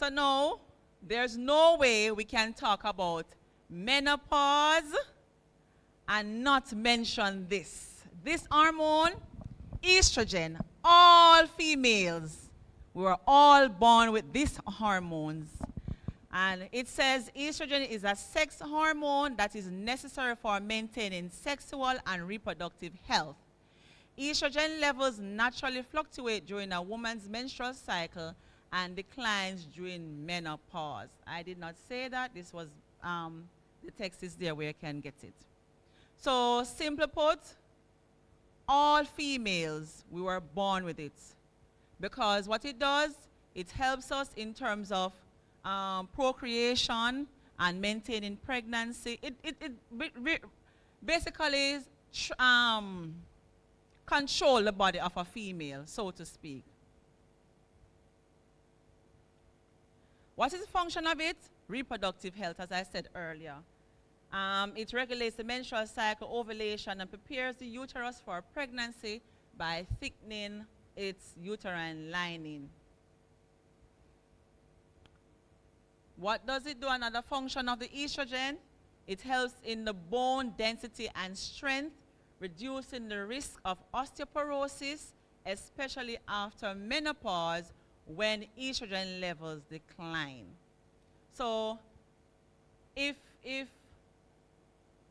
So now, there's no way we can talk about menopause and not mention this. This hormone, estrogen, all females, we were all born with these hormones. And it says estrogen is a sex hormone that is necessary for maintaining sexual and reproductive health. Estrogen levels naturally fluctuate during a woman's menstrual cycle and declines during menopause. I did not say that. This was, the text is there where you can get it. So, simply put, all females, we were born with it. Because what it does, it helps us in terms of procreation and maintaining pregnancy. It basically control the body of a female, so to speak. What is the function of it? Reproductive health, as I said earlier. It regulates the menstrual cycle, ovulation, and prepares the uterus for pregnancy by thickening its uterine lining. What does it do? Another function of the estrogen, it helps in the bone density and strength, reducing the risk of osteoporosis, especially after menopause when estrogen levels decline. So if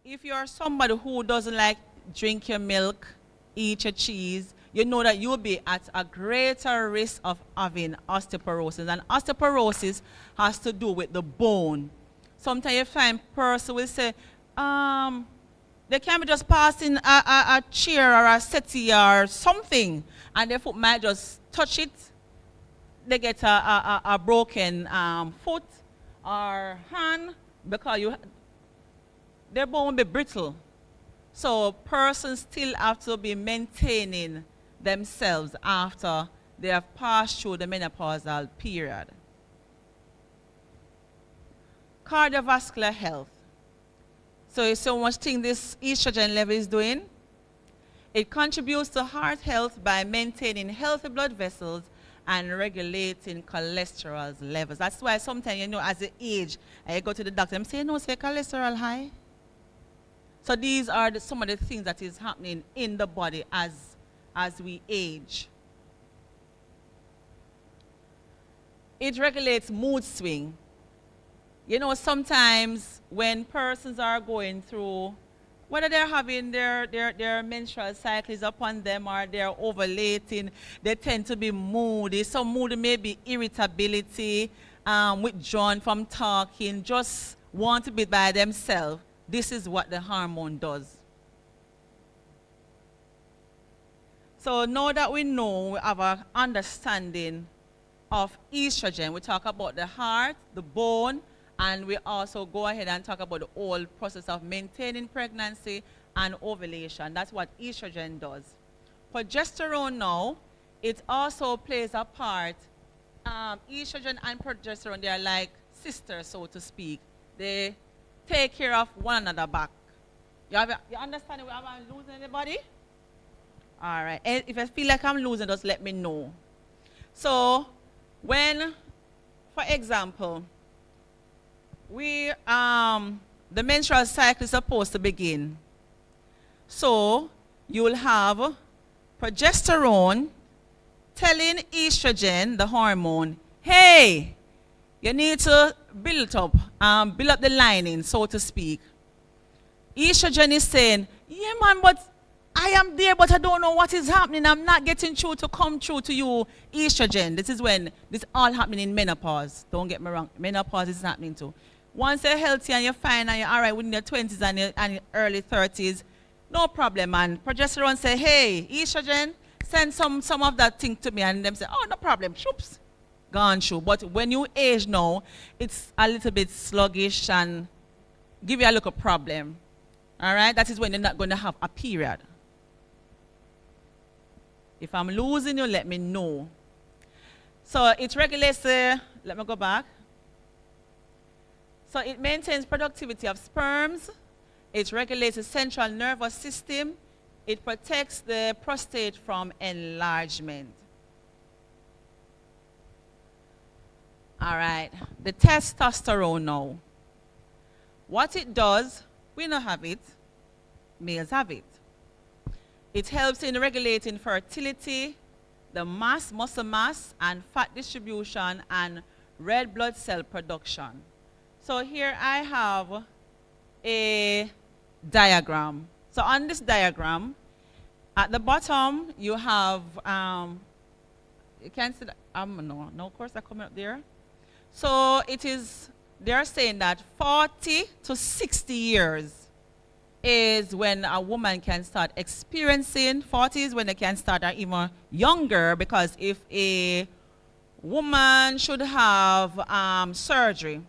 you're somebody who doesn't like drink your milk, eat your cheese, you know that you'll be at a greater risk of having osteoporosis. And osteoporosis has to do with the bone. Sometimes you find person will say, they can be just passing a chair or a settee or something, and their foot might just touch it. They get a broken foot or hand because their bone will be brittle. So persons still have to be maintaining themselves after they have passed through the menopausal period. Cardiovascular health. So you see how much thing this estrogen level is doing? It contributes to heart health by maintaining healthy blood vessels and regulating cholesterol levels. That's why sometimes, you know, as you age, I go to the doctor and say, no, say cholesterol high. So these are some of the things that is happening in the body as we age. It regulates mood swing. You know, sometimes when persons are going through, whether they're having their menstrual cycles upon them or they're ovulating, they tend to be moody. Some moody may be irritability, withdrawn from talking, just want to be by themselves. This is what the hormone does. So now that we know, we have an understanding of estrogen. We talk about the heart, the bone, and we also go ahead and talk about the whole process of maintaining pregnancy and ovulation. That's what estrogen does. Progesterone now, it also plays a part. Estrogen and progesterone, they are like sisters, so to speak. They take care of one another back. You understand if I'm losing anybody? All right. And if I feel like I'm losing, just let me know. So when, for example, the menstrual cycle is supposed to begin. So you will have progesterone telling estrogen, the hormone, hey, you need to build up the lining, so to speak. Estrogen is saying, yeah man, but I am there, but I don't know what is happening. I'm not getting through to come through to you, estrogen. This is when this all happening in menopause. Don't get me wrong, menopause is happening too. Once you're healthy and you're fine and you're all right within your 20s and your early 30s, no problem, man. Progesterone say, hey, estrogen, send some of that thing to me, and them say, oh, no problem, shoops, gone through. But when you age now, it's a little bit sluggish and give you a little problem. All right, that is when you're not going to have a period. If I'm losing you, let me know. So it regulates, let me go back. So it maintains productivity of sperms. It regulates the central nervous system. It protects the prostate from enlargement. All right, the testosterone now. What it does, we don't have it, males have it. It helps in regulating fertility, the muscle mass, and fat distribution, and red blood cell production. So here I have a diagram. So on this diagram, at the bottom you have, you can see that, no cursor coming up there. So it is, they're saying that 40 to 60 years is when a woman can start experiencing, 40 is when they can start, or even younger, because if a woman should have surgery,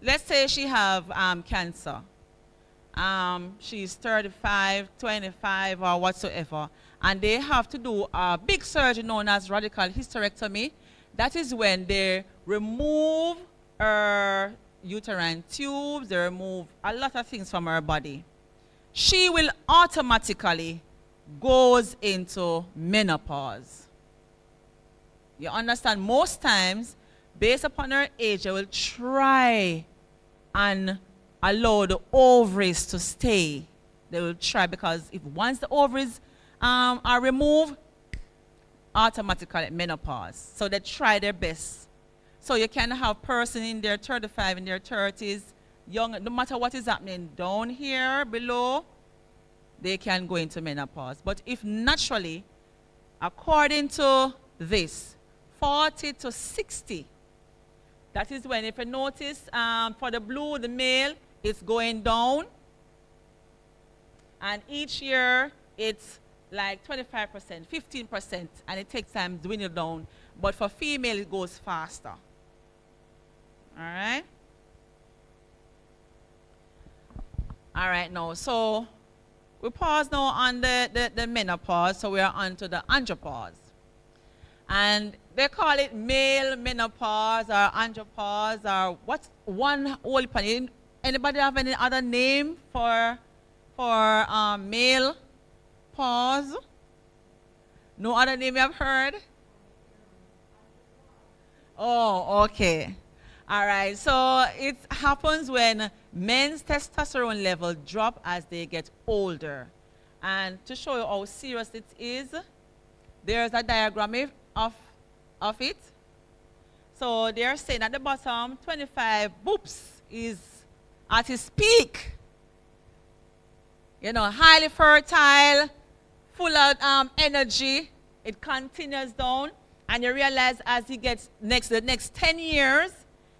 let's say she have cancer, she's 35, 25 or whatsoever, and they have to do a big surgery known as radical hysterectomy. That is when they remove her uterine tubes, they remove a lot of things from her body. She will automatically goes into menopause. You understand? Most times, based upon her age, they will try and allow the ovaries to stay. They will try, because if once the ovaries are removed, automatically menopause. So they try their best. So you can have person in their 35, in their 30s, young, no matter what is happening down here below, they can go into menopause. But if naturally, according to this, 40 to 60, that is when, if you notice, for the blue, the male, it's going down. And each year, it's like 25%, 15%, and it takes time to dwindle down. But for female, it goes faster. All right? All right, now, so we pause now on the menopause, so we are on to the andropause. And they call it male menopause or andropause, or what's one whole panel. Anybody have any other name for male pause? No other name you have heard? Oh, okay. All right, so it happens when men's testosterone level drop as they get older. And to show you how serious it is, there's a diagram of it. So they're saying at the bottom, 25 boops is at his peak. You know, highly fertile, full of energy. It continues down, and you realize as he gets the next 10 years,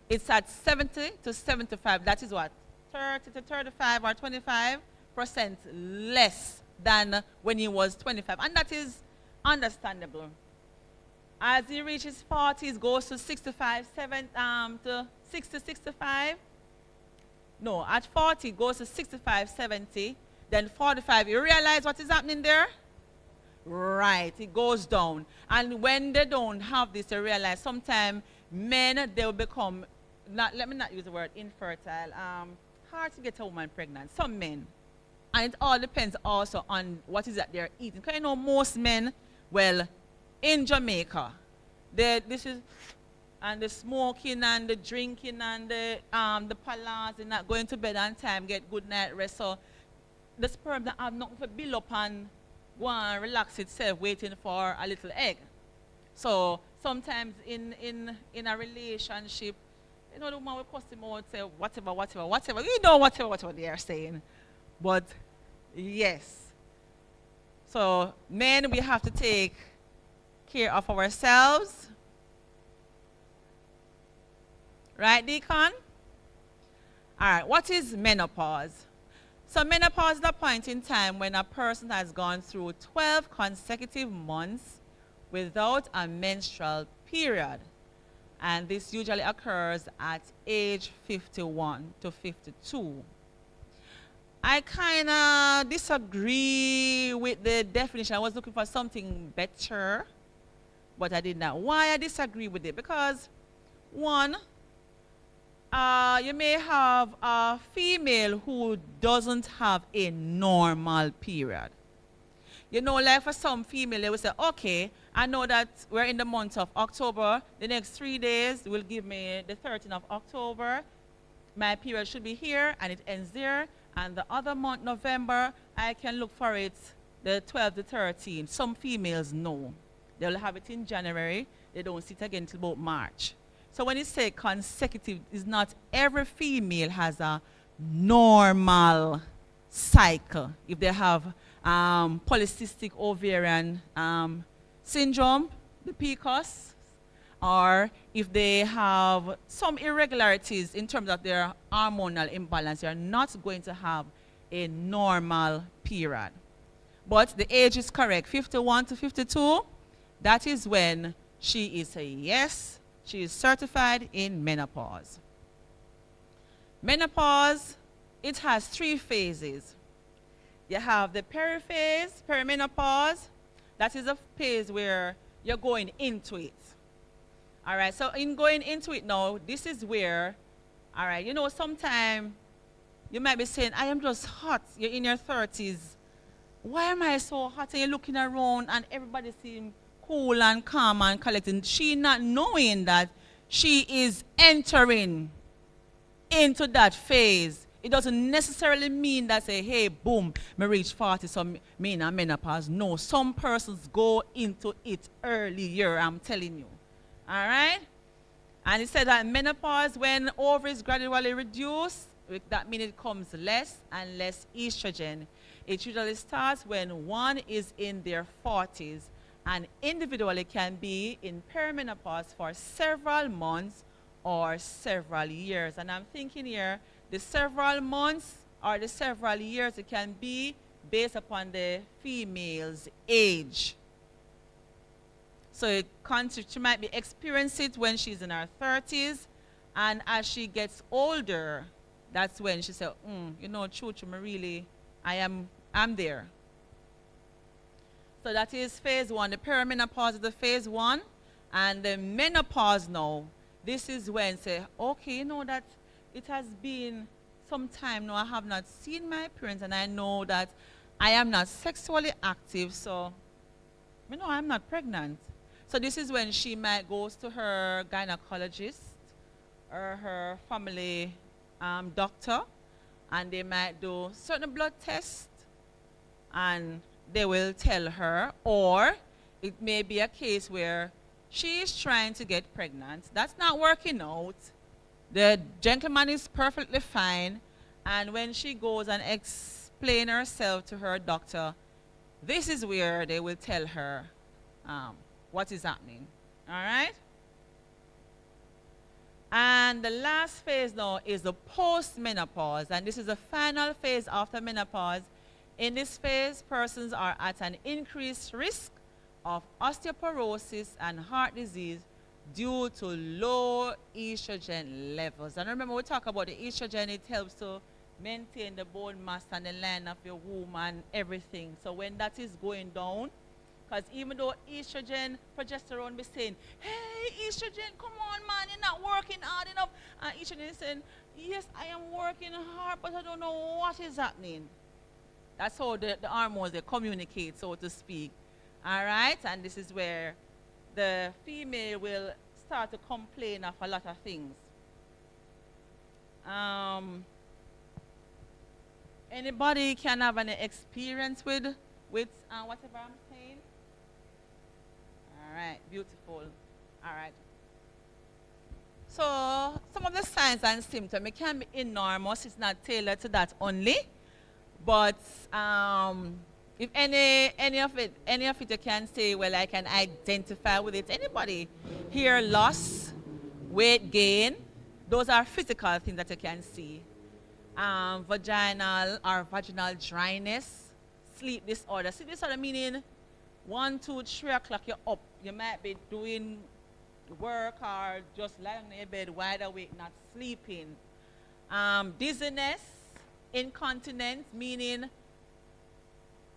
it's at 70 to 75. That is what? 30 to 35 or 25% less than when he was 25. And that is understandable. As he reaches 40s, goes to 65, to 60, 65. No, at 40, goes to 65, 70. Then 45, you realize what is happening there? Right, it goes down. And when they don't have this, you realize sometimes men, they will become, let me not use the word infertile, hard to get a woman pregnant, some men. And it all depends also on what is that they're eating. Because you know most men, well, in Jamaica, this is, and the smoking and the drinking and the palace and not going to bed on time, get good night rest. So the sperm that have nothing to build up and go and relax itself waiting for a little egg. So sometimes in a relationship, you know, the woman will cuss him out, say whatever. You know whatever they are saying. But yes. So men, we have to take care of ourselves. Right, Deacon? All right, what is menopause? So menopause is the point in time when a person has gone through 12 consecutive months without a menstrual period. And this usually occurs at age 51 to 52. I kind of disagree with the definition. I was looking for something better, but I did not. Why I disagree with it? Because, one, you may have a female who doesn't have a normal period. You know, like for some female, they will say, okay, I know that we're in the month of October. The next 3 days will give me the 13th of October. My period should be here, and it ends there. And the other month, November, I can look for it the 12th to 13th. Some females know. They'll have it in January. They don't see it again until about March. So when you say consecutive, it's not every female has a normal cycle. If they have polycystic ovarian syndrome, the PCOS, or if they have some irregularities in terms of their hormonal imbalance, they are not going to have a normal period. But the age is correct, 51 to 52, that is when she is a yes, she is certified in menopause. Menopause, it has 3 phases. You have the periphase, perimenopause. That is a phase where you're going into it. All right, so in going into it now, this is where, all right, you know, sometimes you might be saying, I am just hot. You're in your 30s. Why am I so hot? And you're looking around and everybody seems cool and calm and collected. She not knowing that she is entering into that phase. It doesn't necessarily mean that say, hey, boom, me reach 40, so me in a menopause. No, some persons go into it earlier, I'm telling you. All right? And it said that menopause, when ovaries gradually reduce, that means it comes less and less estrogen. It usually starts when one is in their 40s, and individually can be in perimenopause for several months or several years. And I'm thinking here, the several months or the several years, it can be based upon the female's age. So she might be experiencing it when she's in her 30s, and as she gets older, that's when she said, you know, true, I'm there. So that is phase 1. The perimenopause is the phase 1, and the menopause now, this is when say, okay, you know that it has been some time now I have not seen my parents, and I know that I am not sexually active, so you know I'm not pregnant. So this is when she might go to her gynecologist or her family doctor, and they might do certain blood tests, and they will tell her, or it may be a case where she is trying to get pregnant. That's not working out. The gentleman is perfectly fine, and when she goes and explains herself to her doctor, this is where they will tell her what is happening. All right? And the last phase now is the post-menopause, and this is the final phase after menopause. In this phase, persons are at an increased risk of osteoporosis and heart disease due to low estrogen levels. And remember, we talk about the estrogen, it helps to maintain the bone mass and the line of your womb and everything. So when that is going down, because even though estrogen, progesterone be saying, hey, estrogen, come on, man, you're not working hard enough. And estrogen is saying, yes, I am working hard, but I don't know what is happening. That's how the hormones, they communicate, so to speak. All right? And this is where the female will start to complain of a lot of things. Anybody can have an experience with whatever I'm saying? All right, beautiful. All right. So some of the signs and symptoms, it can be enormous. It's not tailored to that only. But if any of it you can say, well, I can identify with it. Anybody? Hair loss, weight gain, those are physical things that you can see. Vaginal dryness, sleep disorder. Sleep disorder meaning 1, 2, 3 o'clock you're up. You might be doing work or just lying in your bed wide awake, not sleeping. Dizziness, incontinence, meaning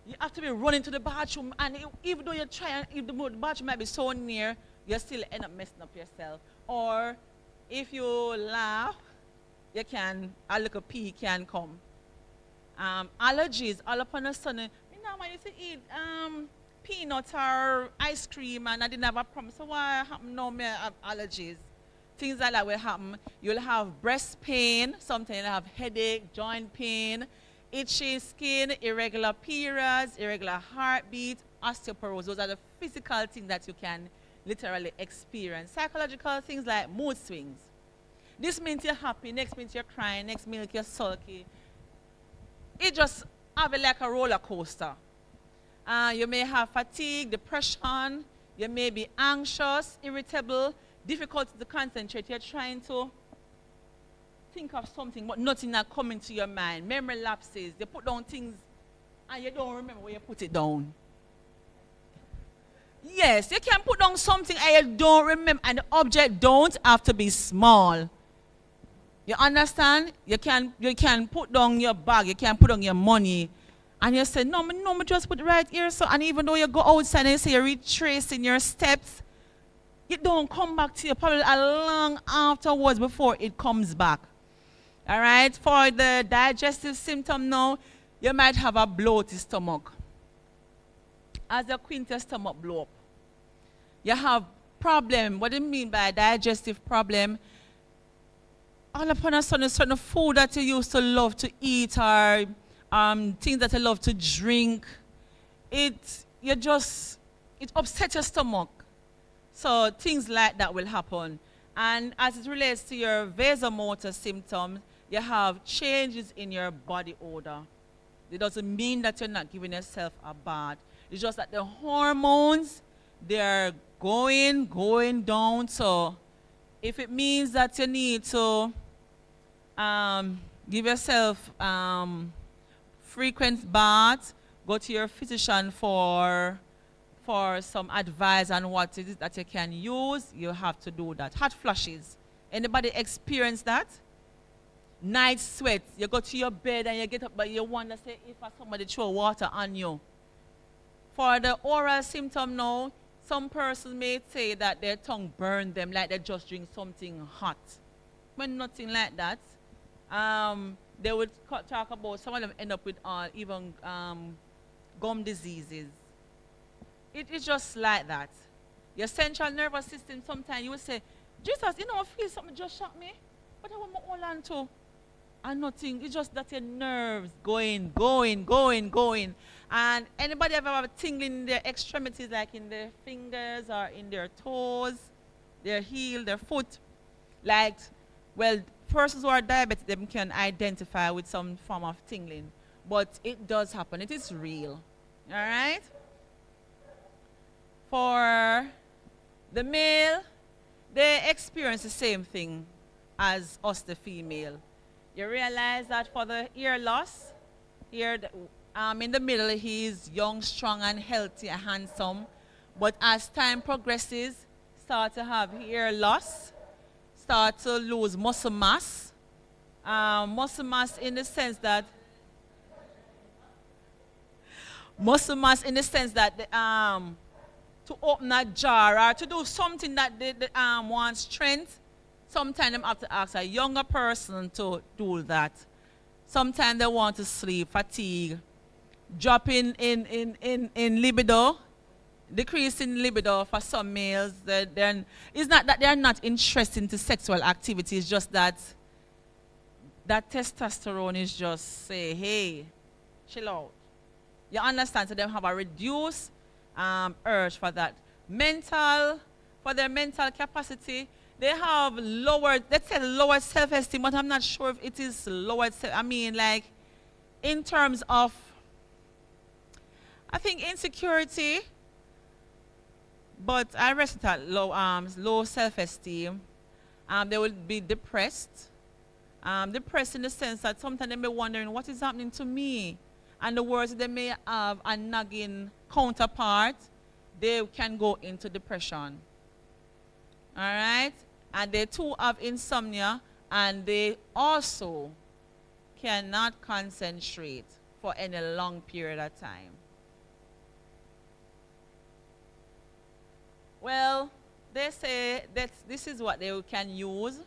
you have to be running to the bathroom, and even though you're trying, if the bathroom might be so near, you still end up messing up yourself. Or if you laugh, a little pee can come. Allergies, all upon a sudden, you know, I used to eat peanuts or ice cream and I didn't have a problem. So why happen now me have allergies? Things like that will happen. You'll have breast pain, sometimes you'll have headache, joint pain, itchy skin, irregular periods, irregular heartbeat, osteoporosis. Those are the physical things that you can literally experience. Psychological things like mood swings. This means you're happy, next means you're crying, next minute you're sulky. It just have it like a roller coaster. You may have fatigue, depression, you may be anxious, irritable, difficult to concentrate. You're trying to think of something, but nothing is coming to your mind. Memory lapses. You put down things and you don't remember where you put it down. Yes, you can put down something and you don't remember, and the object don't have to be small. You understand? You can put down your bag, you can put down your money, and you say, no, just put it right here. So, and even though you go outside and you say you're retracing your steps, it don't come back to you probably a long afterwards before it comes back. All right? For the digestive symptom now, you might have a bloated stomach. As your quintus stomach blow up, you have problem. What do you mean by digestive problem? All upon a sudden, certain food that you used to love to eat or things that you love to drink, it upsets your stomach. So things like that will happen. And as it relates to your vasomotor symptoms, you have changes in your body odor. It doesn't mean that you're not giving yourself a bath. It's just that the hormones, they're going down. So if it means that you need to give yourself frequent baths, go to your physician for some advice on what it is that you can use, you have to do that. Hot flushes. Anybody experience that? Night sweats. You go to your bed and you get up, but you wonder, say, if somebody throw water on you. For the oral symptom now, some persons may say that their tongue burned them like they just drink something hot. When nothing like that, they would talk about some of them end up with even gum diseases. It's just like that. Your central nervous system, sometimes you will say, Jesus, I feel something just shocked me. But I want my hold on to. And nothing. It's just that your nerves going. And anybody ever have a tingling in their extremities, like in their fingers or in their toes, their heel, their foot? Like, well, persons who are diabetic, they can identify with some form of tingling. But it does happen. It is real. All right? For the male, they experience the same thing as us, the female. You realize that for the ear loss, here in the middle, he's young, strong, and healthy, and handsome. But as time progresses, start to have ear loss, start to lose muscle mass. Muscle mass in the sense that to open a jar or to do something that they want strength, sometimes they have to ask a younger person to do that. Sometimes they want to sleep, fatigue, drop in libido, decrease in libido for some males. It's not that they're not interested in sexual activity, it's just that testosterone is just say, hey, chill out. You understand? So they have a reduced urge for that. For their mental capacity, they have lower self-esteem, but I'm not sure if it is lowered. I mean, like, in terms of, I think, insecurity, but I rest it at low self-esteem. They will be depressed. Depressed in the sense that sometimes they may be wondering, what is happening to me? And the words they may have a nagging counterpart, they can go into depression. All right? And they too have insomnia, and they also cannot concentrate for any long period of time. Well, they say that this is what they can use,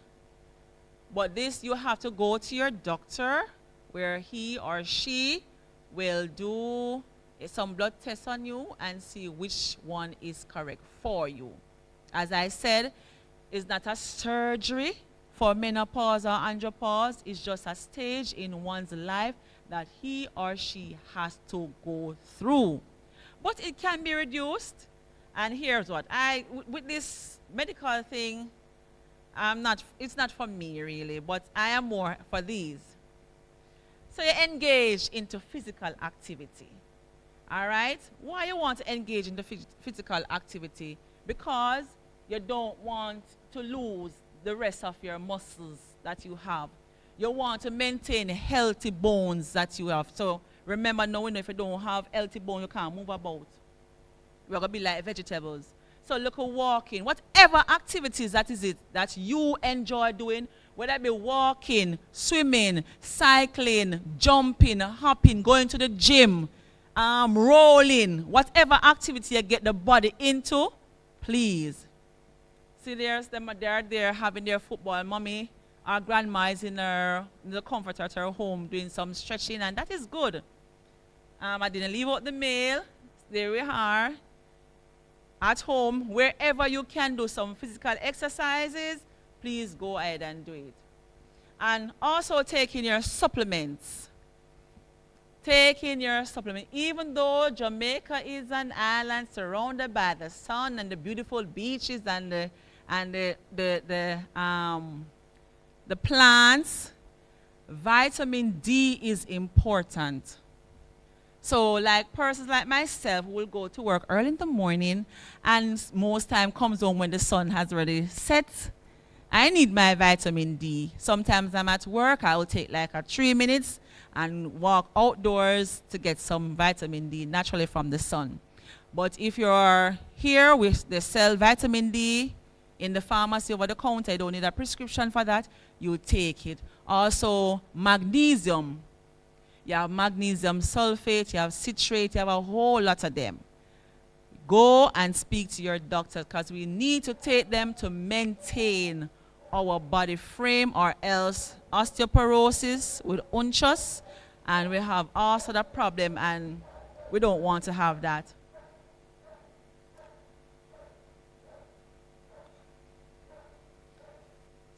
but this you have to go to your doctor where he or she will do some blood tests on you and see which one is correct for you. As I said, it's not a surgery for menopause or andropause. It's just a stage in one's life that he or she has to go through. But it can be reduced. And here's what, with this medical thing, it's not for me really, but I am more for these. So you engage into physical activity. All right? Why you want to engage in the physical activity? Because you don't want to lose the rest of your muscles that you have. You want to maintain healthy bones that you have. So remember now, if you don't have healthy bones, you can't move about. You're going to be like vegetables. So look at walking. Whatever activities that you enjoy doing, whether it be walking, swimming, cycling, jumping, hopping, going to the gym, rolling, whatever activity you get the body into, please. See, they're there having their football. Mommy, our grandma is in the comfort at her home doing some stretching, and that is good. I didn't leave out the mail. There we are. At home, wherever you can do some physical exercises, please go ahead and do it. And also taking your supplements. Taking your supplement. Even though Jamaica is an island surrounded by the sun and the beautiful beaches and the plants, vitamin D is important. So like persons like myself will go to work early in the morning and most time comes home when the sun has already set. I need my vitamin D. Sometimes I'm at work, I will take like 3 minutes and walk outdoors to get some vitamin D naturally from the sun. But if you're here, they sell vitamin D in the pharmacy over the counter, you don't need a prescription for that, you take it. Also magnesium. You have magnesium sulfate, you have citrate, you have a whole lot of them. Go and speak to your doctor because we need to take them to maintain our body frame, or else osteoporosis will hunch us and we have all sort of problem, and we don't want to have that.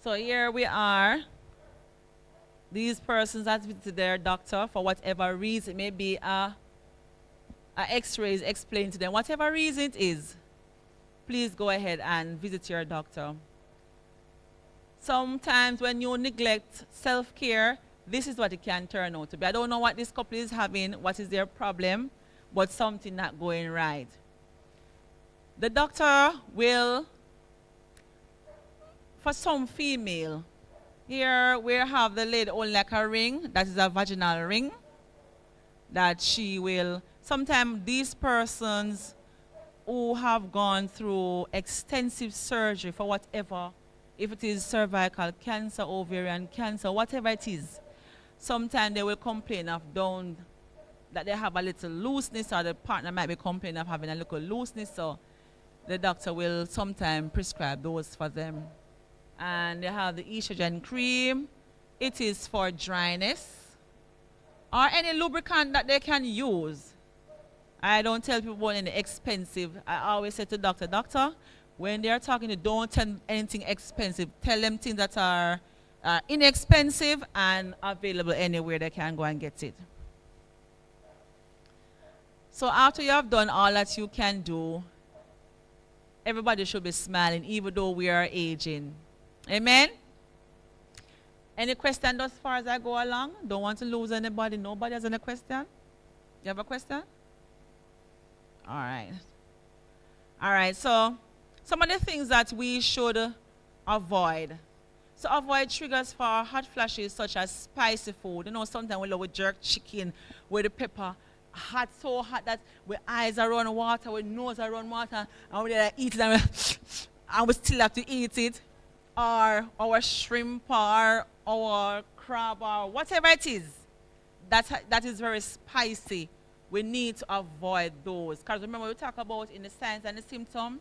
So here we are. These persons that visited their doctor for whatever reason, maybe x-rays explained to them, whatever reason it is, please go ahead and visit your doctor. Sometimes when you neglect self-care, this is what it can turn out to be. I don't know what this couple is having, what is their problem, but something not going right. The doctor will, for some female, here we have the lady only like a ring, that is a vaginal ring, that she will, sometimes these persons who have gone through extensive surgery for whatever, if it is cervical cancer, ovarian cancer, whatever it is, sometimes they will complain of that they have a little looseness, or the partner might be complaining of having a little looseness, so the doctor will sometimes prescribe those for them. And they have the estrogen cream. It is for dryness or any lubricant that they can use. I don't tell people about any expensive. I always say to doctor, when they're talking to, don't tell them anything expensive. Tell them things that are inexpensive and available anywhere they can go and get it. So after you have done all that you can do, everybody should be smiling even though we are aging. Amen? Any question as far as I go along? Don't want to lose anybody. Nobody has any question? You have a question? All right. All right, so some of the things that we should avoid. So avoid triggers for hot flashes such as spicy food. You know, sometimes we love jerk chicken with the pepper hot, so hot that our eyes are running water, our nose are running water, and we eat it and we still have to eat it. Or our shrimp or our crab or whatever it is that is very spicy. We need to avoid those. Because remember, we talk about in the signs and the symptoms,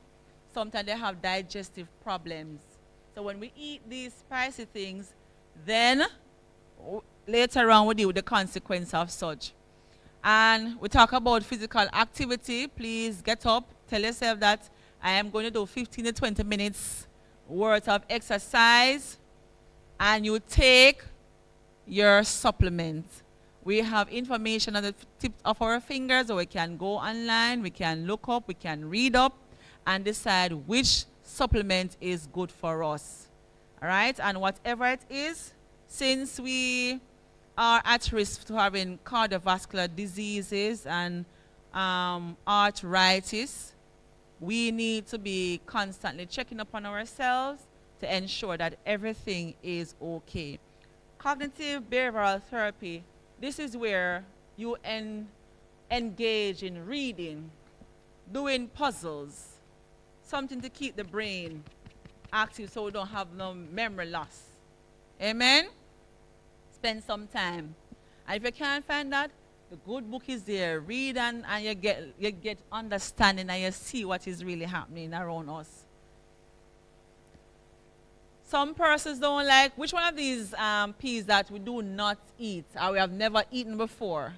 sometimes they have digestive problems. So when we eat these spicy things, then later on we deal with the consequence of such. And we talk about physical activity. Please get up. Tell yourself that I am going to do 15 to 20 minutes worth of exercise. And you take your supplement. We have information on the tip of our fingers, or we can go online, we can look up, we can read up, and decide which supplement is good for us. All right? And whatever it is, since we are at risk to having cardiovascular diseases and arthritis, we need to be constantly checking up on ourselves to ensure that everything is okay. Cognitive behavioral therapy, this is where you engage in reading, doing puzzles, something to keep the brain active so we don't have no memory loss. Amen? Spend some time. And if you can't find that, the good book is there. Read and you get understanding and you see what is really happening around us. Some persons don't like, which one of these peas that we do not eat or we have never eaten before?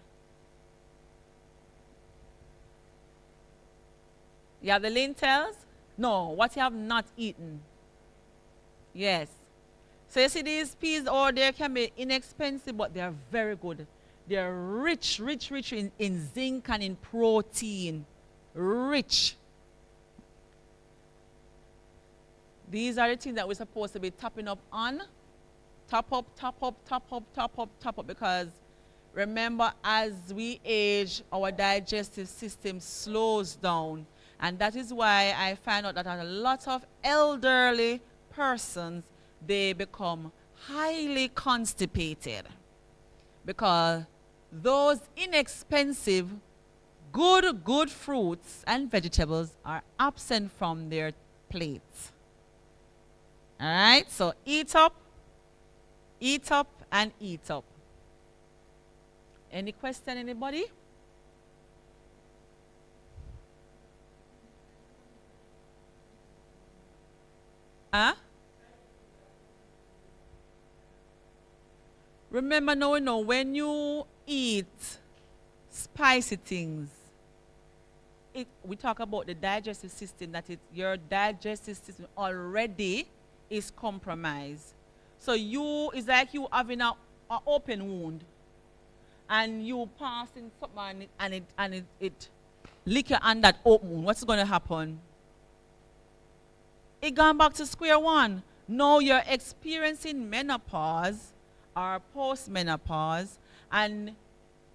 You have the lentils? No, what you have not eaten. Yes. So you see these peas, or they can be inexpensive, but they are very good. They are rich in zinc and in protein. Rich. These are the things that we're supposed to be topping up on. Top up, because remember, as we age, our digestive system slows down. And that is why I find out that a lot of elderly persons, they become highly constipated. Because those inexpensive, good fruits and vegetables are absent from their plates. All right, so eat up, and eat up. Any question, anybody? Huh? Remember now, when you eat spicy things, we talk about the digestive system, that your digestive system already is compromised. So it's like you having an open wound, and you passing something and it lick you on that open wound. What's going to happen? It gone back to square one. Now you're experiencing menopause or post-menopause, and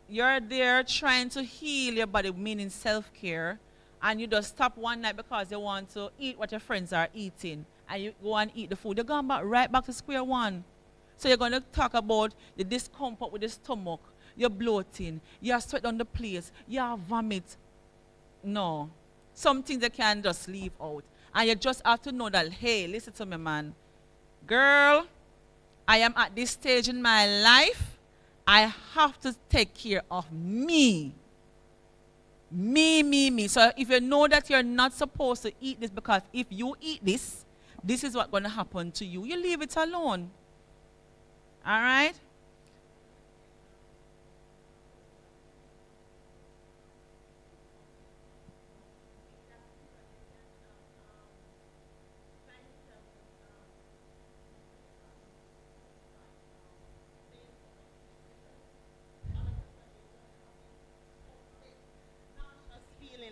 you're there trying to heal your body, meaning self-care, and you just stop one night because you want to eat what your friends are eating, and you go and eat the food. You're going right back to square one. So you're going to talk about the discomfort with the stomach, you're bloating, you have sweat on the place, you have vomit. No. Some things you can just leave out. And you just have to know that, hey, listen to me, man. Girl, I am at this stage in my life. I have to take care of me. Me. So if you know that you're not supposed to eat this, because if you eat this, this is what's going to happen to you, you leave it alone. All right?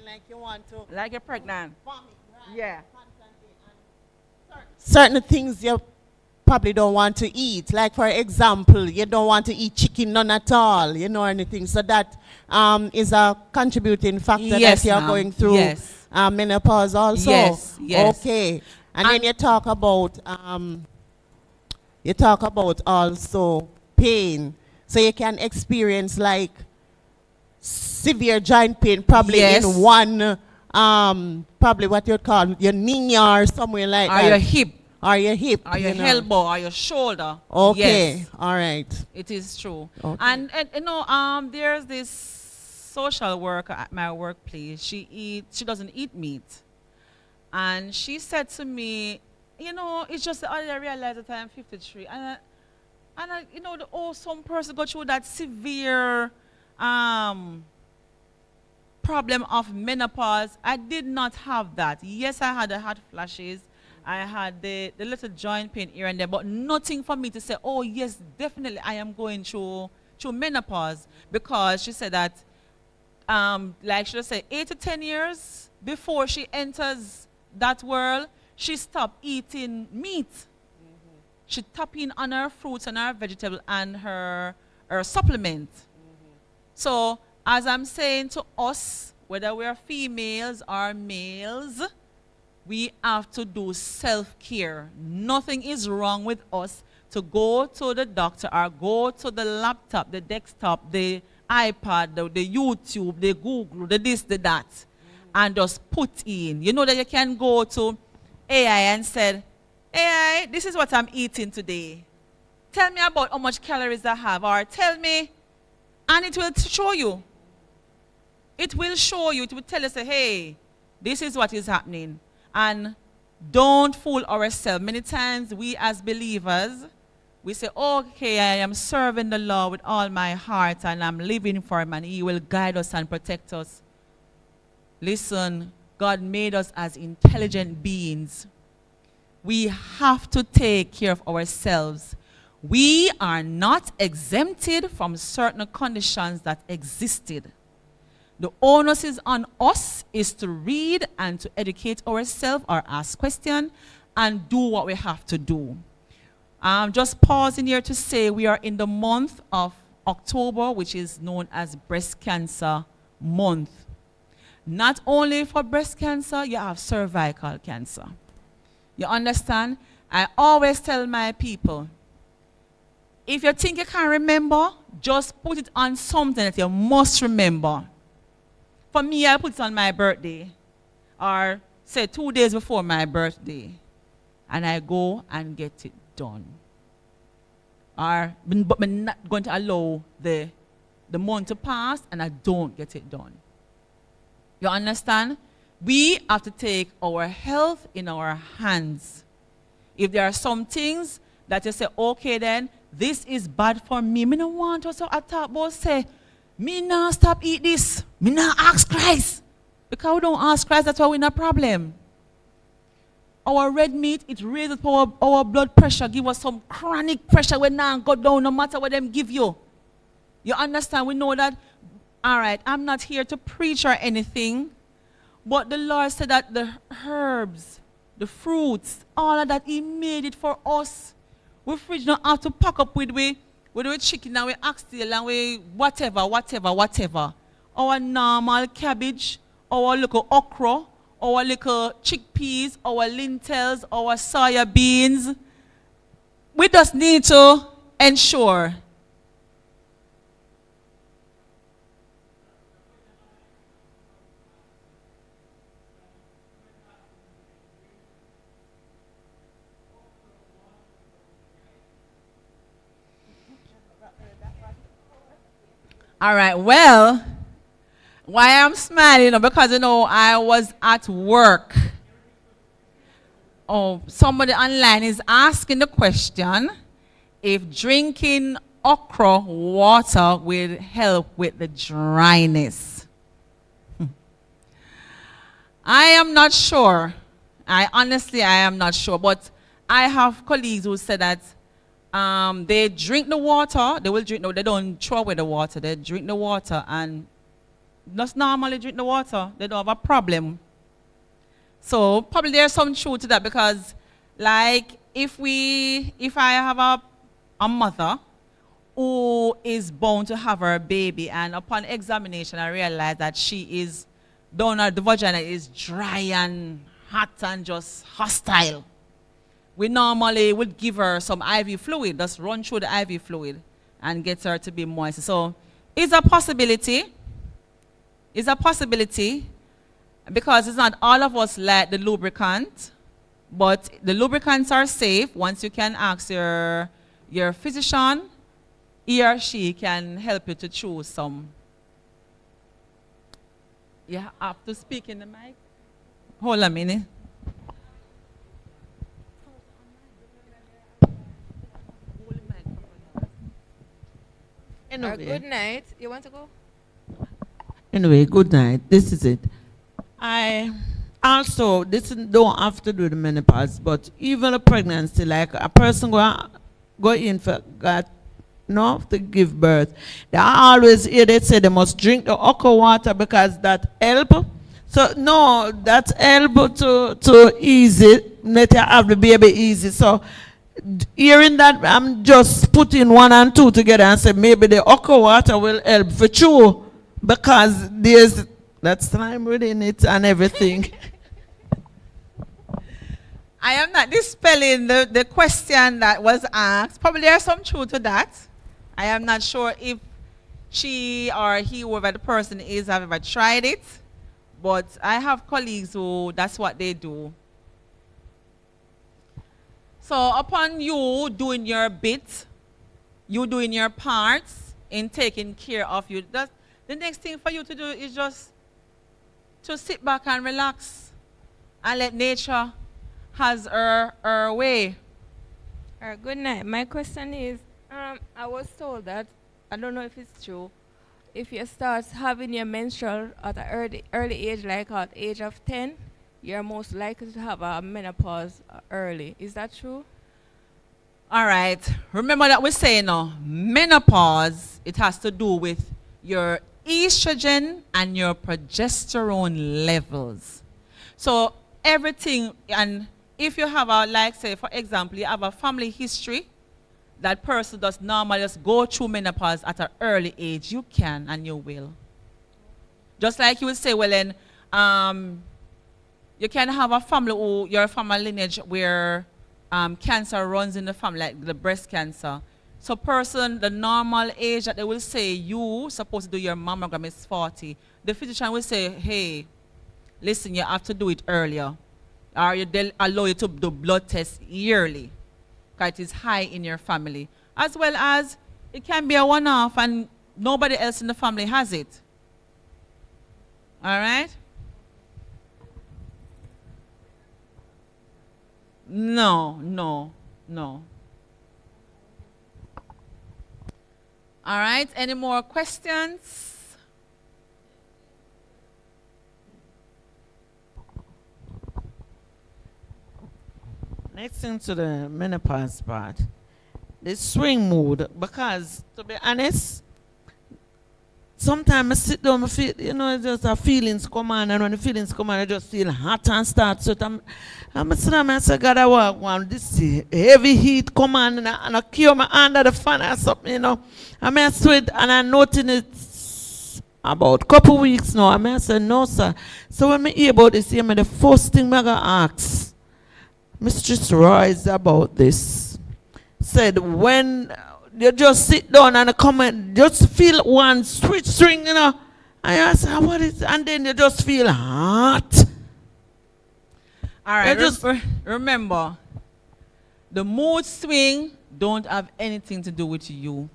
Like you want to Like you're pregnant. vomit, right? Yeah. Certain things you probably don't want to eat. Like, for example, you don't want to eat chicken, none at all, anything. So that is a contributing factor Yes, that you're ma'am. going through Yes. menopause also. Yes. Okay. And then you talk about also pain. So you can experience like severe joint pain, probably Yes. in one, probably what you'd call your knee or somewhere like Or that. your hip, Or your hip. or your elbow, or your shoulder. Okay, Yes, all right. it is true. Okay. And there's this social worker at my workplace. She doesn't eat meat. And she said to me, it's just the other day I realized that I'm 53. Some person go through that severe problem of menopause, I did not have that. Yes, I had the hot flashes. I had the little joint pain here and there, but nothing for me to say, oh, yes, definitely I am going through menopause. Because she said that, like she said, 8 to 10 years before she enters that world, she stopped eating meat. She tapped in on her fruits and her vegetable and her supplement. So, as I'm saying to us, whether we're females or males, we have to do self-care. Nothing is wrong with us to go to the doctor or go to the laptop, the desktop, the iPad, the YouTube, the Google, the this, the that, and just put in. You know that you can go to AI and say, AI, this is what I'm eating today. Tell me about how much calories I have, or tell me, and it will show you. It will show you, it will tell us, hey, this is what is happening. And don't fool ourselves. Many times we as believers, we say, okay, I am serving the Lord with all my heart and I'm living for him and he will guide us and protect us. Listen, God made us as intelligent beings. We have to take care of ourselves. We are not exempted from certain conditions that existed. The onus is on us is to read and to educate ourselves or ask questions and do what we have to do. Just pausing here to say we are in the month of October, which is known as Breast Cancer Month. Not only for breast cancer, you have cervical cancer. You understand? I always tell my people, if you think you can't remember, just put it on something that you must remember. For me, I put it on my birthday, or say 2 days before my birthday, and I go and get it done. But I'm not going to allow the month to pass, and I don't get it done. You understand? We have to take our health in our hands. If there are some things that you say, okay then, this is bad for me. I don't want to talk about say, me not stop eat this. Me not ask Christ. Because we don't ask Christ, that's why we're in a problem. Our red meat, it raises our blood pressure, give us some chronic pressure when now go down no matter what them give you. You understand? We know that, all right, I'm not here to preach or anything, but the Lord said that the herbs, the fruits, all of that, he made it for us. We fridge don't have to pack up with chicken and we oxtail and we whatever. Our normal cabbage, our little okra, our little chickpeas, our lentils, our soya beans. We just need to ensure. All right, well, why I'm smiling, because, I was at work. Oh, somebody online is asking the question if drinking okra water will help with the dryness. I am not sure. I am not sure, but I have colleagues who said that they drink the water, they don't throw away the water, they drink the water and just normally drink the water, they don't have a problem. So probably there's some truth to that, because like if I have a mother who is bound to have her baby and upon examination I realize that she is down at the vagina is dry and hot and just hostile, we normally would give her some IV fluid, just run through the IV fluid and get her to be moist. So it's a possibility. It's a possibility, because it's not all of us like the lubricant, but the lubricants are safe. Once you can ask your physician, he or she can help you to choose some. You have to speak in the mic. Hold a minute. Good night. You want to go? Anyway, good night. This is it. I also, this don't have to do with menopause, but even a pregnancy, like a person go in for God, no, to give birth. They always hear they say they must drink the okra water because that help. So no, that's help to ease it, let you have the baby easy. So hearing that, I'm just putting 1 and 2 together and say maybe the okra water will help for sure because there's that slime within it and everything. I am not dispelling the question that was asked. Probably there's some truth to that. I am not sure if she or he, whoever the person is, have ever tried it. But I have colleagues who that's what they do. So upon you doing your bit, you doing your parts in taking care of you, the next thing for you to do is just to sit back and relax and let nature has her way. Good night. My question is, I was told that, I don't know if it's true, if you start having your menstrual at an early age, like at the age of 10, you're most likely to have a menopause early. Is that true? All right. Remember that we're saying now, menopause, it has to do with your estrogen and your progesterone levels. So everything, and if you have a, like say, for example, you have a family history, that person does normally just go through menopause at an early age, you can and you will. Just like you would say, well then, you can have a family who, your family lineage where cancer runs in the family, like the breast cancer. So person, the normal age that they will say you supposed to do your mammogram is 40. The physician will say, hey, listen, you have to do it earlier. Or they'll allow you to do blood tests yearly, because it is high in your family. As well as it can be a one-off and nobody else in the family has it. All right? No, no, no. All right, any more questions? Next thing to the menopause part, the swing mood, because to be honest, sometimes I sit down, I feel, you know, just a feelings come on, and when the feelings come on, I just feel hot and start. So I'm sitting there and I say, God, I want this heavy heat come on, and I cure my under the fan or something, you know. I may sweat, and I'm noting it about a couple weeks now. I may say, no, sir. So when I hear about this, the first thing I'm going to ask, Mistress Royce about this, said when you just sit down and come and just feel one switch string, you know, and you say, what is, and then you just feel hot. All right, remember, the mood swing don't have anything to do with you.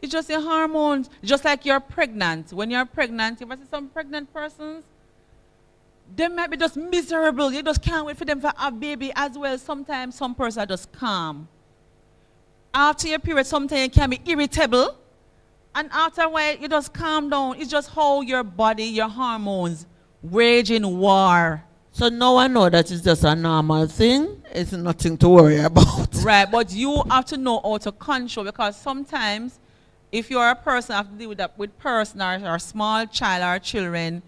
It's just your hormones. Just like you're pregnant. When you're pregnant, if I see some pregnant persons, they might be just miserable. You just can't wait for them to have a baby as well. Sometimes some persons are just calm. After your period, sometimes you can be irritable. And after a while, you just calm down. It's just how your body, your hormones, waging war. So now I know that it's just a normal thing. It's nothing to worry about. Right, but you have to know how to control, because sometimes if you're a person have to deal with that with person or a small child or children,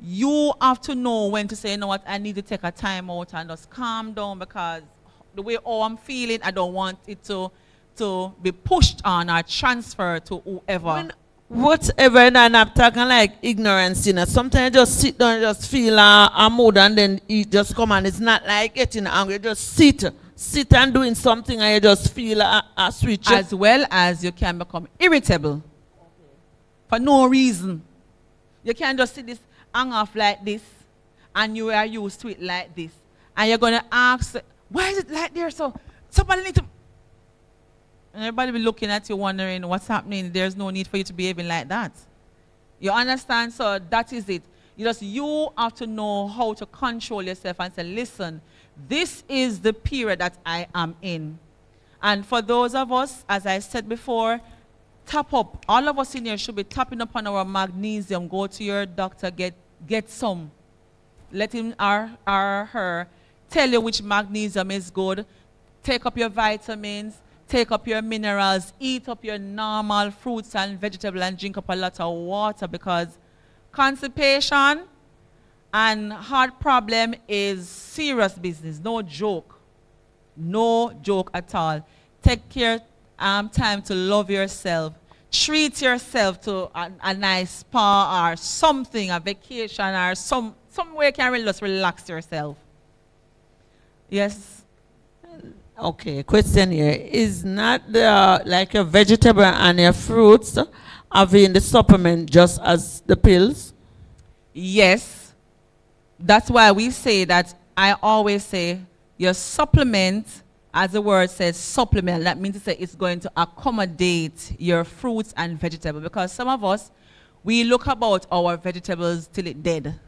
you have to know when to say, you know what, I need to take a time out and just calm down, because the way I'm feeling, I don't want it to be pushed on or transferred to whoever. Whatever, and I'm talking like ignorance, you know. Sometimes you just sit down and just feel a mood, and then it just come, and it's not like getting angry. Just sit and doing something, and you just feel a switch. As well as you can become irritable for no reason. You can't just sit this hang off like this, and you are used to it like this, and you're gonna ask, why is it like there? So somebody need to. And everybody be looking at you wondering what's happening. There's no need for you to be behaving like that. You understand? So that is it. You have to know how to control yourself and say, listen, this is the period that I am in. And for those of us, as I said before, top up. All of us in here should be tapping up on our magnesium. Go to your doctor, get some. Let him or her tell you which magnesium is good. Take up your vitamins, take up your minerals, eat up your normal fruits and vegetables, and drink up a lot of water, because constipation and heart problem is serious business. No joke. No joke at all. Take care time to love yourself. Treat yourself to a nice spa or something, a vacation, or somewhere you can really just relax yourself. Yes? Okay, question here. Is not the, like your vegetable and your fruits having the supplement just as the pills? Yes. That's why we say that, I always say your supplement, as the word says, supplement, that means to say it's going to accommodate your fruits and vegetables. Because some of us, we look about our vegetables till it's dead.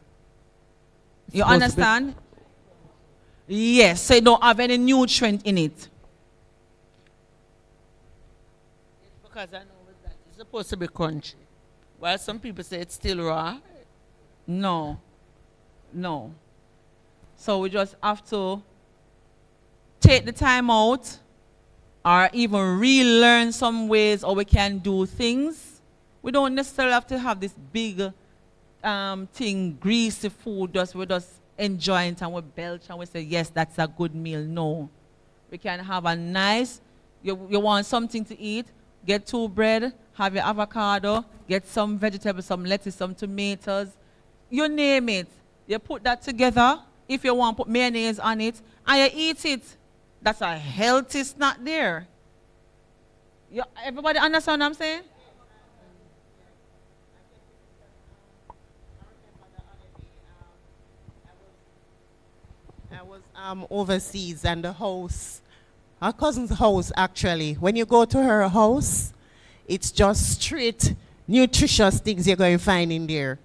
You understand? Yes, so it don't have any nutrient in it. Because I know with that it's supposed to be crunchy. While some people say it's still raw. No. No. So we just have to take the time out, or even relearn some ways how we can do things. We don't necessarily have to have this big thing, greasy food, we just enjoy it and we belch and we say, yes, that's a good meal. No. We can have a nice, you want something to eat, get 2 bread, have your avocado, get some vegetables, some lettuce, some tomatoes, you name it. You put that together, if you want, put mayonnaise on it, and you eat it. That's a healthy snack there. Everybody understand what I'm saying? I was overseas, and the house, our cousin's house actually, when you go to her house, it's just straight nutritious things you're going to find in there.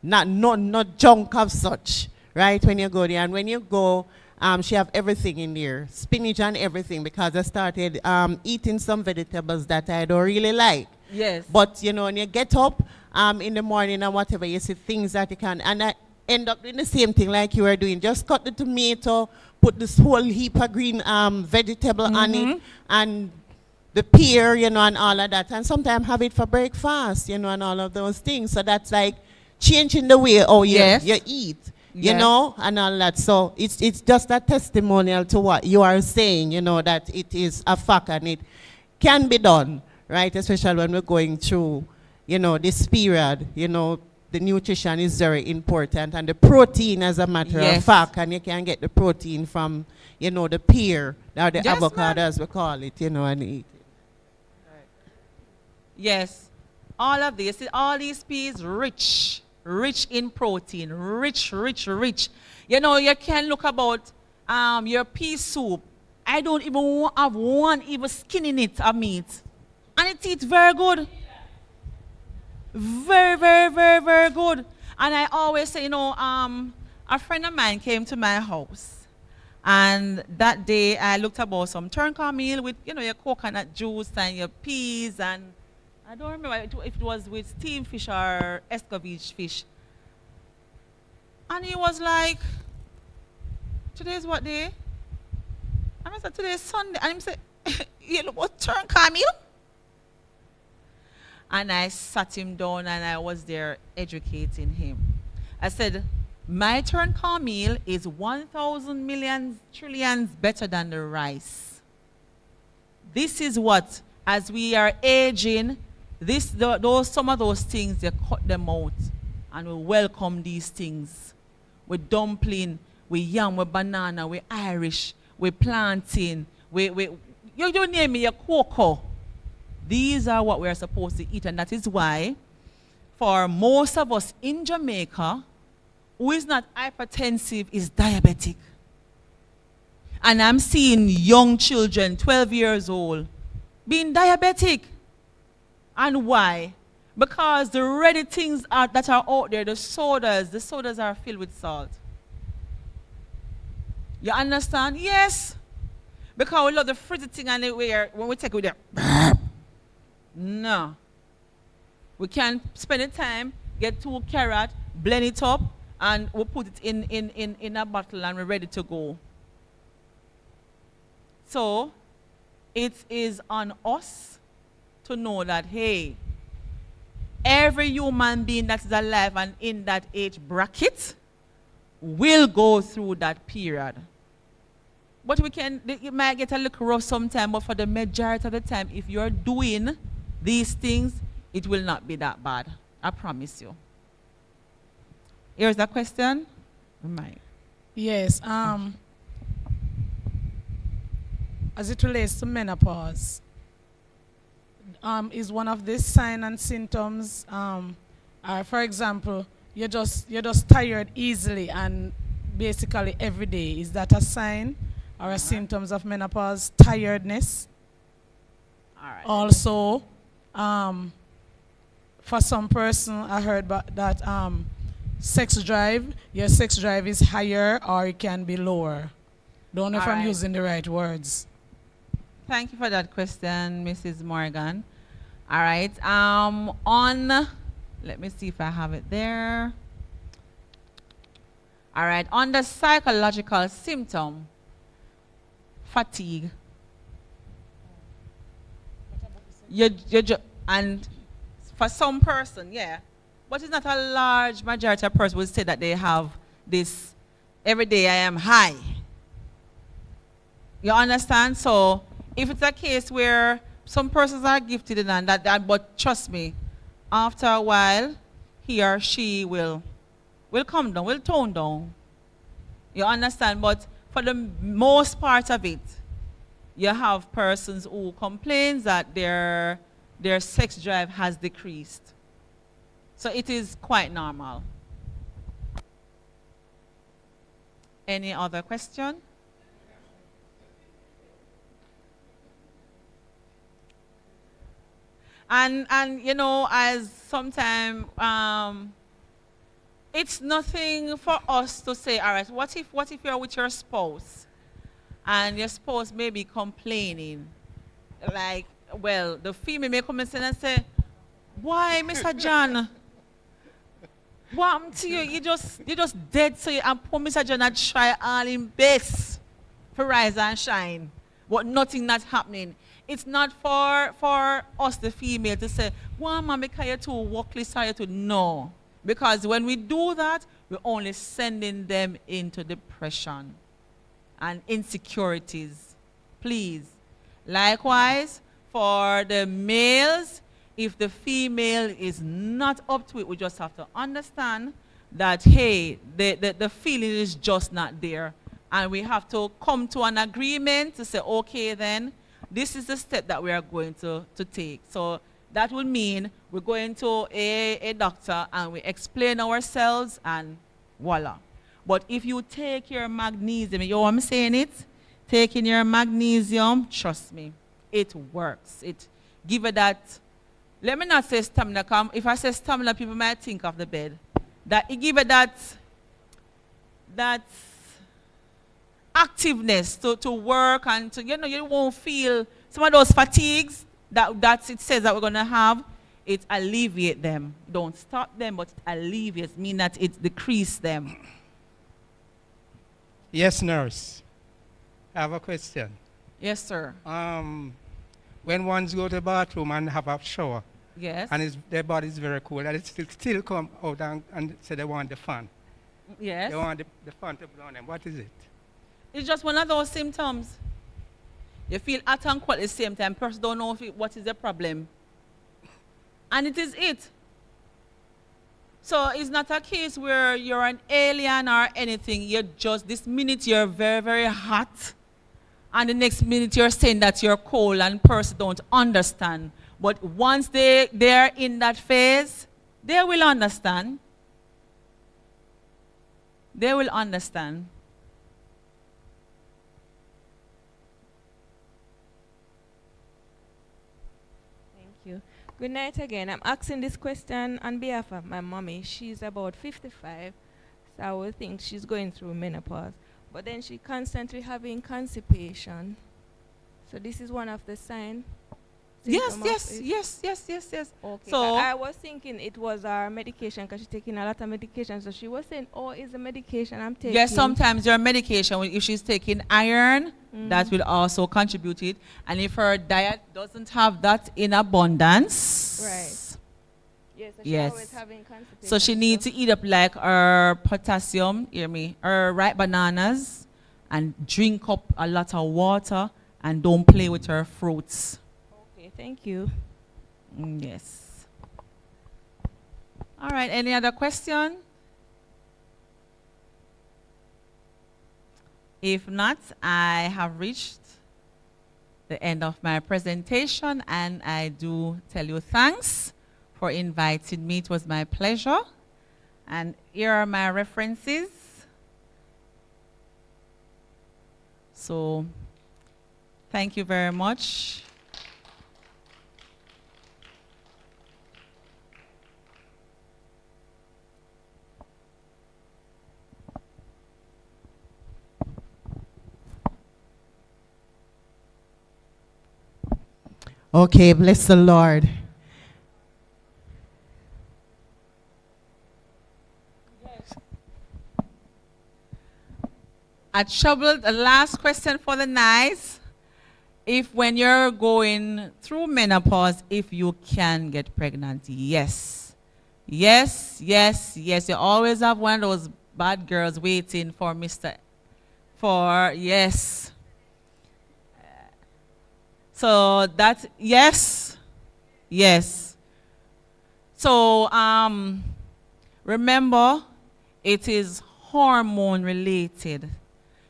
Not junk of such, right, when you go there. And when you go, she have everything in there, spinach and everything, because I started eating some vegetables that I don't really like. Yes. But, you know, when you get up in the morning and whatever, you see things that you can, and I end up doing the same thing like you were doing. Just cut the tomato, put this whole heap of green vegetable on it, and the pear, you know, and all of that. And sometimes have it for breakfast, you know, and all of those things. So that's like changing the way you eat. You know, and all that. So it's just a testimonial to what you are saying, you know, that it is a fact and it can be done, right? Especially when we're going through, you know, this period, you know, the nutrition is very important, and the protein, as a matter of fact, and you can get the protein from, you know, the pear or the avocado, as we call it, you know, and eat it. Yes. All of this, all these peas rich in protein, rich. You know, you can look about your pea soup. I don't even have one even skin in it of meat. And it eats very good. Very good. And I always say, you know, a friend of mine came to my house. And that day I looked about some turncock meal with, you know, your coconut juice and your peas, and I don't remember if it was with steamed fish or escovitch fish. And he was like, today's what day? And I said, today's Sunday. And he said, you look what turncock meal? And I sat him down and I was there educating him. I said, my turncock meal is 1,000 million trillions better than the rice. This is what, as we are aging, some of those things, they cut them out. And we welcome these things. With dumpling, with yam, with banana, with Irish, with plantain, you name me, your cocoa. These are what we are supposed to eat, and that is why, for most of us in Jamaica, who is not hypertensive is diabetic. And I'm seeing young children, 12 years old, being diabetic. And why? Because the ready things that are out there, the sodas are filled with salt. You understand? Yes. Because we love the frizzy thing, and when we take it there, No. We can spend the time, get 2 carrot, blend it up, and we'll put it in a bottle and we're ready to go. So, it is on us to know that, hey, every human being that is alive and in that age bracket will go through that period. But it might get a little rough sometime, but for the majority of the time, if you're doing these things, it will not be that bad. I promise you. Here's a question. Yes. As it relates to menopause, is one of these signs and symptoms, for example, you're just tired easily and basically every day. Is that a sign or a symptoms of menopause? Tiredness. All right. Also, for some person, I heard that your sex drive is higher or it can be lower. Don't know if I'm using the right words. Thank you for that question, Mrs. Morgan. All right. Let me see if I have it there. All right. On the psychological symptom, fatigue. And for some person, yeah, but it's not a large majority of persons would say that they have this, every day I am high. You understand? So if it's a case where some persons are gifted in that, but trust me, after a while, he or she will come down, will tone down. You understand? But for the most part of it, you have persons who complain that their sex drive has decreased. So it is quite normal. Any other question? And you know, as sometimes it's nothing for us to say, all right, what if you're with your spouse and your spouse may be complaining, like, well, the female may come and say, why, Mr. John? What happened to you? You just dead, so and poor Mr. John had try all in best for rise and shine, but nothing not happening. It's not for us, the female, to say, well, mama, because you're too workless, or you're too. No. Because when we do that, we're only sending them into depression and insecurities. Please. Likewise, for the males, if the female is not up to it, we just have to understand that, hey, the feeling is just not there. And we have to come to an agreement to say, okay, then, this is the step that we are going to take. So that will mean we're going to a doctor and we explain ourselves and voila. But if you take your magnesium, you know what I'm saying it? Taking your magnesium, trust me, it works. It give it that, let me not say stamina, come. If I say stamina, people might think of the bed. That it give it that activeness to work and to, you won't feel some of those fatigues that it says that we're going to have. It alleviates them. Don't stop them, but it alleviates, mean that it decreases them. Yes, nurse. I have a question. Yes, sir. When ones go to the bathroom and have a shower, Yes. and their body is very cold, and it still come out and say they want the fan. Yes. They want the fan to blow on them. What is it? It's just one of those symptoms. You feel hot and cold at the same time. Person don't know what is the problem. And it is it. So it's not a case where you're an alien or anything. You're just, this minute you're very, very hot. And the next minute you're saying that you're cold and person don't understand. But once they're in that phase, they will understand. They will understand. Good night again. I'm asking this question on behalf of my mommy. She's about 55, so I would think she's going through menopause. But then she constantly having constipation. So this is one of the signs. Yes, symptom of yes, it? yes. Okay. So I was thinking it was our medication because she's taking a lot of medication. So she was saying, "Oh, it's the medication I'm taking." yes, sometimes your medication, if she's taking iron, that Mhm. will also contribute it. And if her diet doesn't have that in abundance, Right. Yes. So she Yes. always having constipation. so she needs to eat up like her potassium, hear me, her ripe bananas, and drink up a lot of water, and don't play with her fruits. Okay. Thank you. Yes. All right, any other question? If not, I have reached the end of my presentation, and I do tell you thanks for inviting me. It was my pleasure. And here are my references. So, thank you very much. Okay, bless the Lord. The last question for the night. If when you're going through menopause, if you can get pregnant, yes. Yes. You always have one of those bad girls waiting for yes. So that, yes. So, remember, it is hormone related.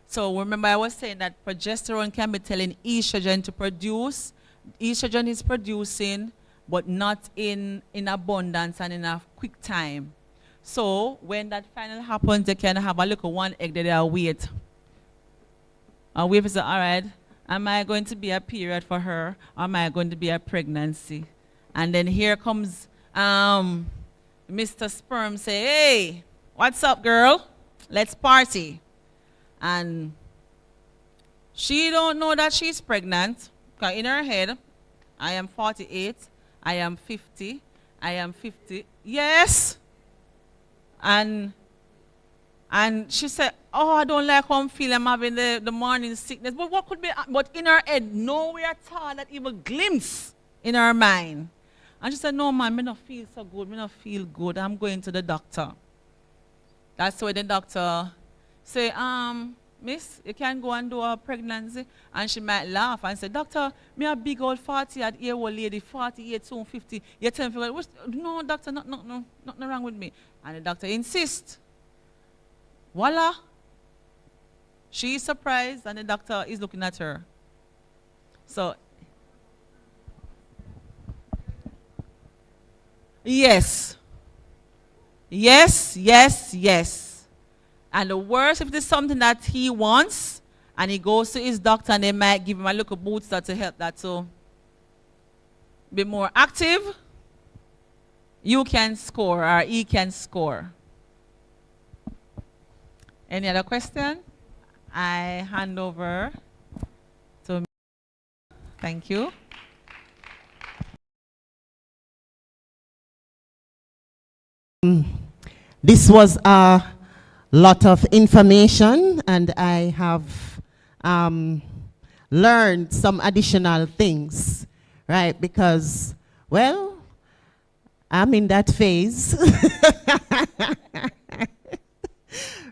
So remember I was saying that progesterone can be telling estrogen to produce. Estrogen is producing, but not in abundance and in a quick time. So when that final happens, they can have a little one egg that they wait. And wait for say, all right, am I going to be a period for her? Or am I going to be a pregnancy? And then here comes Mr. Sperm say, hey, what's up, girl? Let's party. And she don't know that she's pregnant. Because in her head, I am 48, I am 50, I am 50. Yes. And she said, oh, I don't like how I'm feeling. I'm having the morning sickness. But what could be? But in her head, nowhere at all that even glimpse in her mind. And she said, no, man, me not feel so good. Me not feel good. I'm going to the doctor. That's why the doctor say, miss, you can go and do a pregnancy. And she might laugh and say, doctor, me a big old 40-year-old lady, 48, soon 50. You tell me, no, doctor, nothing wrong with me. And the doctor insists. Voila. She is surprised and the doctor is looking at her. So, yes. And the worst, if it is something that he wants, and he goes to his doctor and they might give him a little booster to help that to be more active, you can score or he can score. Any other question? I hand over to thank you. This was a lot of information, and I have learned some additional things, right? Because, well, I'm in that phase.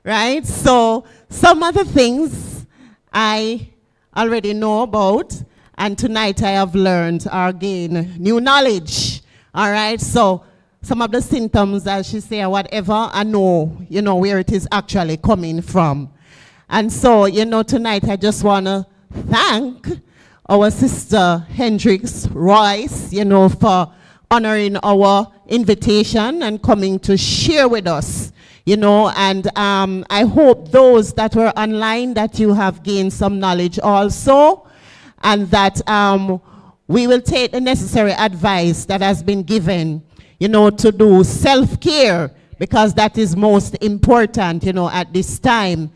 Right? So some other things I already know about, and tonight I have learned or gained new knowledge. All right? So some of the symptoms, as she say, or whatever, I know, where it is actually coming from. And so, tonight I just want to thank our sister Hendricks Royce, for honoring our invitation and coming to share with us, and I hope those that were online that you have gained some knowledge also, and that we will take the necessary advice that has been given, to do self-care, because that is most important, at this time.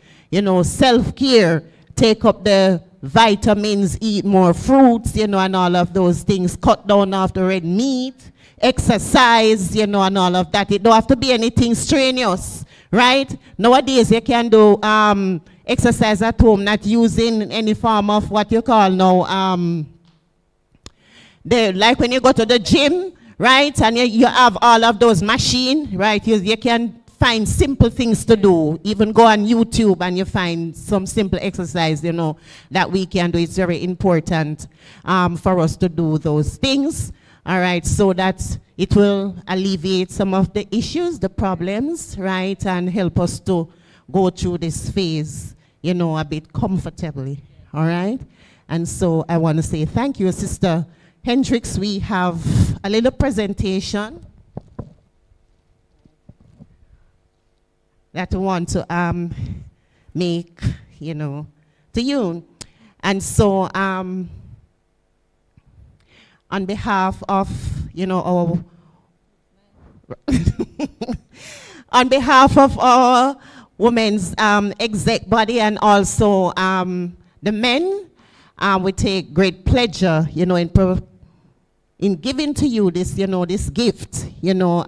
Self-care, take up the vitamins, eat more fruits, and all of those things, cut down off the red meat, exercise, and all of that. It don't have to be anything strenuous, right? Nowadays, you can do exercise at home, not using any form of what you call now, like when you go to the gym, right, and you have all of those machines, right, you can find simple things to do. Even go on YouTube and you find some simple exercise, that we can do. It's very important for us to do those things, all right, so that it will alleviate some of the issues, the problems, right, and help us to go through this phase, a bit comfortably, all right? And so I want to say thank you, Sister Hendricks. We have a little presentation that we want to make, to you. And so on behalf of, our on behalf of our women's exec body and also the men, we take great pleasure, in giving to you this, this gift,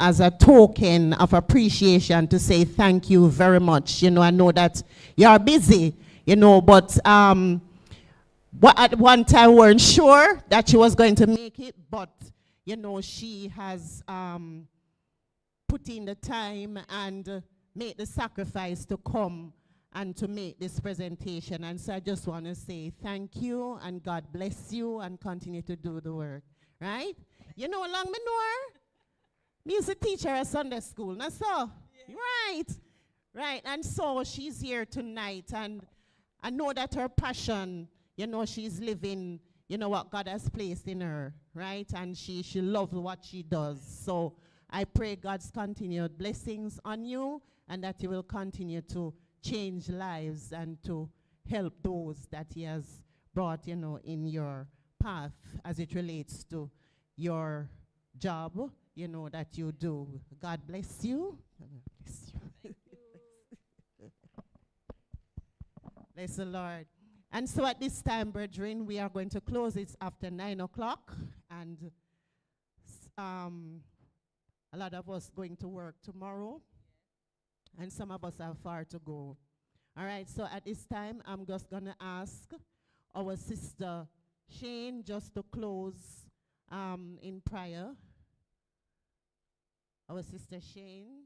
as a token of appreciation to say thank you very much. I know that you are busy, but at one time we weren't sure that she was going to make it, but, she has put in the time and made the sacrifice to come and to make this presentation. And so I just want to say thank you and God bless you and continue to do the work. Right? You know, long me know me is a teacher at Sunday school. Now so, yeah. Right. And so she's here tonight, and I know that her passion, she's living, what God has placed in her, right? And she loves what she does. So I pray God's continued blessings on you, and that you will continue to change lives and to help those that he has brought, in your path as it relates to your job, that you do. God bless you. Bless you. Bless the Lord. And so at this time, brethren, we are going to close. It's after 9 o'clock, and a lot of us going to work tomorrow, and some of us have far to go. All right, so at this time, I'm just going to ask our sister Shane just to close in prayer. Our sister Shane.